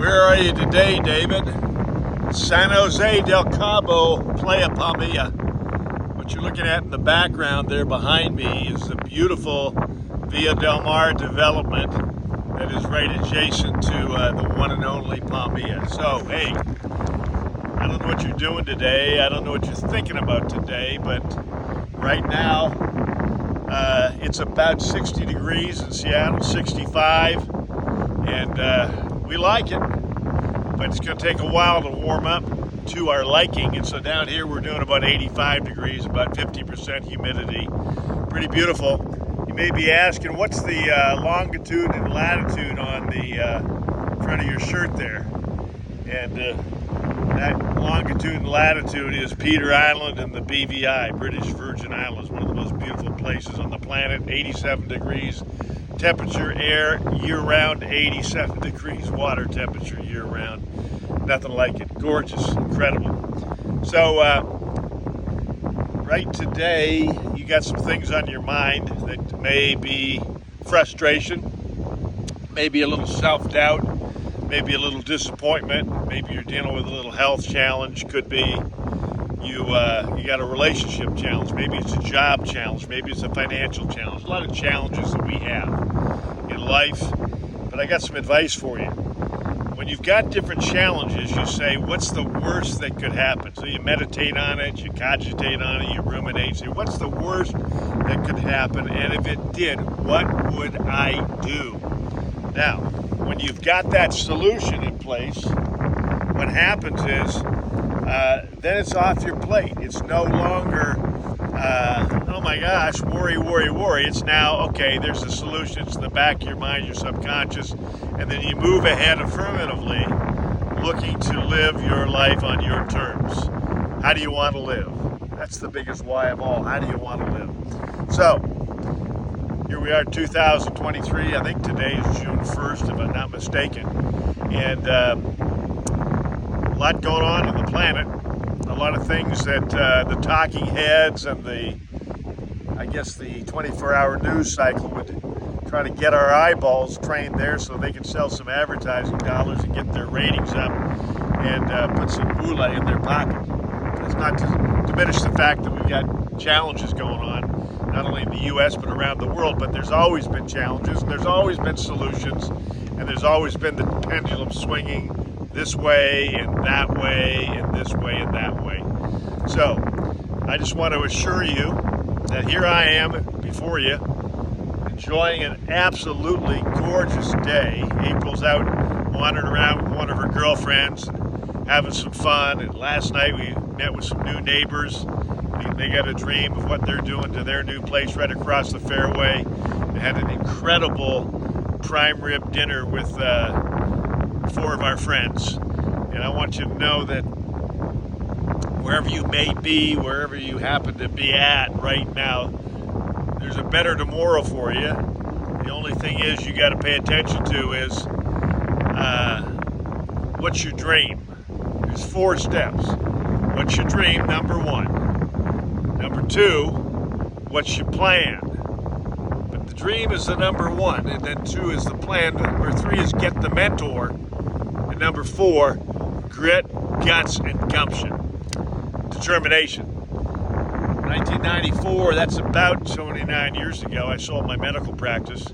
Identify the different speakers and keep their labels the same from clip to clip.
Speaker 1: Where are you today, David? San Jose del Cabo, Playa Palmilla. What you're looking at in the background there behind me is the beautiful Villa del Mar development that is right adjacent to the one and only Palmilla. So, hey, I don't know what you're doing today. I don't know what you're thinking about today, but right now it's about 60 degrees in Seattle, 65, and we like it, but it's going to take a while to warm up to our liking. And so down here we're doing about 85 degrees, about 50% humidity. Pretty beautiful. You may be asking, what's the longitude and latitude on the front of your shirt there? And that longitude and latitude is Peter Island and the BVI, British Virgin Islands, one of the most beautiful places on the planet. 87 degrees temperature, air year-round, 87 degrees water temperature year-round. Nothing like it. Gorgeous, incredible. So right today you got some things on your mind that may be frustration, maybe a little self-doubt, maybe a little disappointment, maybe you're dealing with a little health challenge, could be you got a relationship challenge, maybe it's a job challenge, maybe it's a financial challenge. A lot of challenges that we have in life, but I got some advice for you. When you've got different challenges, you say, what's the worst that could happen? So you meditate on it, you cogitate on it, you ruminate, say, what's the worst that could happen? And if it did, what would I do? Now, when you've got that solution in place, what happens is, then it's off your plate. It's no longer, oh my gosh, worry. It's now, okay, there's a solution. It's in the back of your mind, your subconscious, and then you move ahead affirmatively, looking to live your life on your terms. How do you want to live? That's the biggest why of all. How do you want to live? So, here we are, 2023. I think today is June 1st, if I'm not mistaken. And a lot going on the planet. A lot of things that the talking heads and the 24-hour news cycle would try to get our eyeballs trained there so they can sell some advertising dollars and get their ratings up and put some moolah in their pocket. It's not to diminish the fact that we've got challenges going on, not only in the U.S. but around the world, but there's always been challenges, and there's always been solutions, and there's always been the pendulum swinging this way and that way and this way and that way. So I just want to assure you that here I am before you, enjoying an absolutely gorgeous day. April's out wandering around with one of her girlfriends, having some fun, and last night we met with some new neighbors. They got a dream of what they're doing to their new place right across the fairway. They had an incredible prime rib dinner with 4 of our friends. And I want you to know that wherever you may be, wherever you happen to be at right now, there's a better tomorrow for you. The only thing is you got to pay attention to is what's your dream? There's 4 steps. What's your dream? Number 1. Number 2, what's your plan? But the dream is the number 1, and then 2 is the plan. Number 3 is get the mentor. And number 4, grit, guts, and gumption. Determination. 1994, that's about 29 years ago, I sold my medical practice.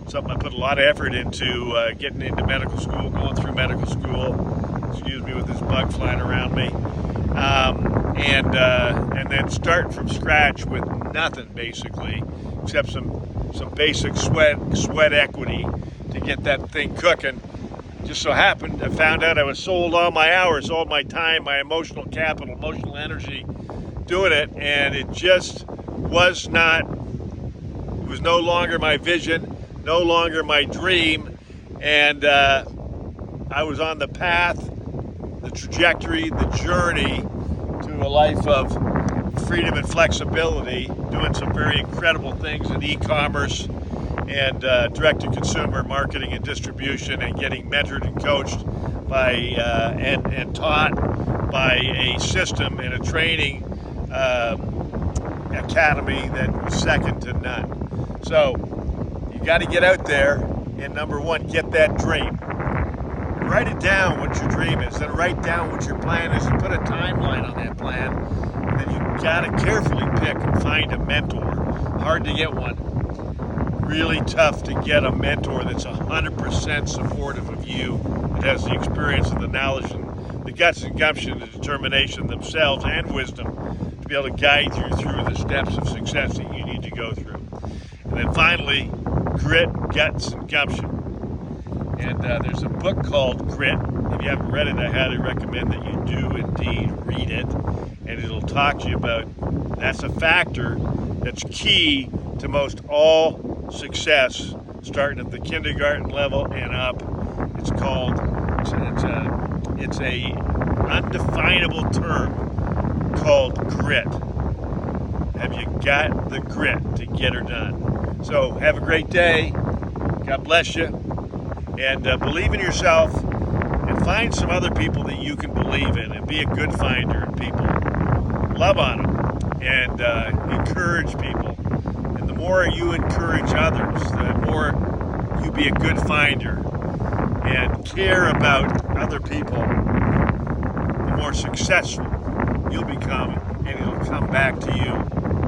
Speaker 1: Something I put a lot of effort into, getting into medical school, going through medical school. Excuse me with this bug flying around me. And then start from scratch with nothing basically, except some basic sweat equity to get that thing cooking. Just so happened, I found out I was sold all my hours, all my time, my emotional capital, emotional energy doing it, and it just was no longer my vision, no longer my dream, and I was on the path, the trajectory, the journey to a life of freedom and flexibility, doing some very incredible things in e-commerce and direct-to-consumer marketing and distribution, and getting mentored and coached by and taught by a system and a training academy that was second to none. So you got to get out there and, number 1, get that dream. write it down what your dream is, then write down what your plan is and put a timeline on that plan. And then you gotta carefully pick and find a mentor. Hard to get one. Really tough to get a mentor that's 100% supportive of you, that has the experience and the knowledge and the guts and gumption, the determination themselves and wisdom to be able to guide you through the steps of success that you need to go through. And then finally, grit, guts, and gumption. And there's a book called Grit. If you haven't read it, I highly recommend that you do indeed read it. And it'll talk to you about, that's a factor that's key to most all success, starting at the kindergarten level and up. It's called, it's a undefinable term called grit. Have you got the grit to get her done? So have a great day. God bless you. And believe in yourself and find some other people that you can believe in and be a good finder in people. Love on them and encourage people. And the more you encourage others, the more you be a good finder and care about other people, the more successful you'll become, and it'll come back to you,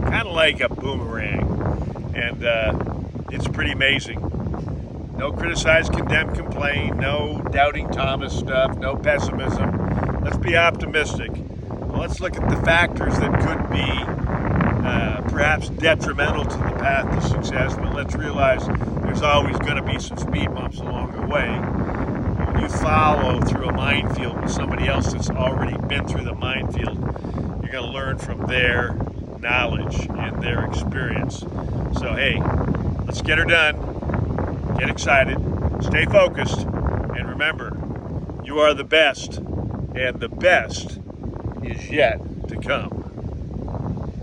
Speaker 1: kind of like a boomerang. And it's pretty amazing. No criticize, condemn, complain, no doubting Thomas stuff, no pessimism. Let's be optimistic. Let's look at the factors that could be perhaps detrimental to the path to success, but let's realize there's always going to be some speed bumps along the way. When you follow through a minefield with somebody else that's already been through the minefield, you're going to learn from their knowledge and their experience. So hey, let's get her done. Get excited, stay focused, and remember, you are the best, and the best is yet to come.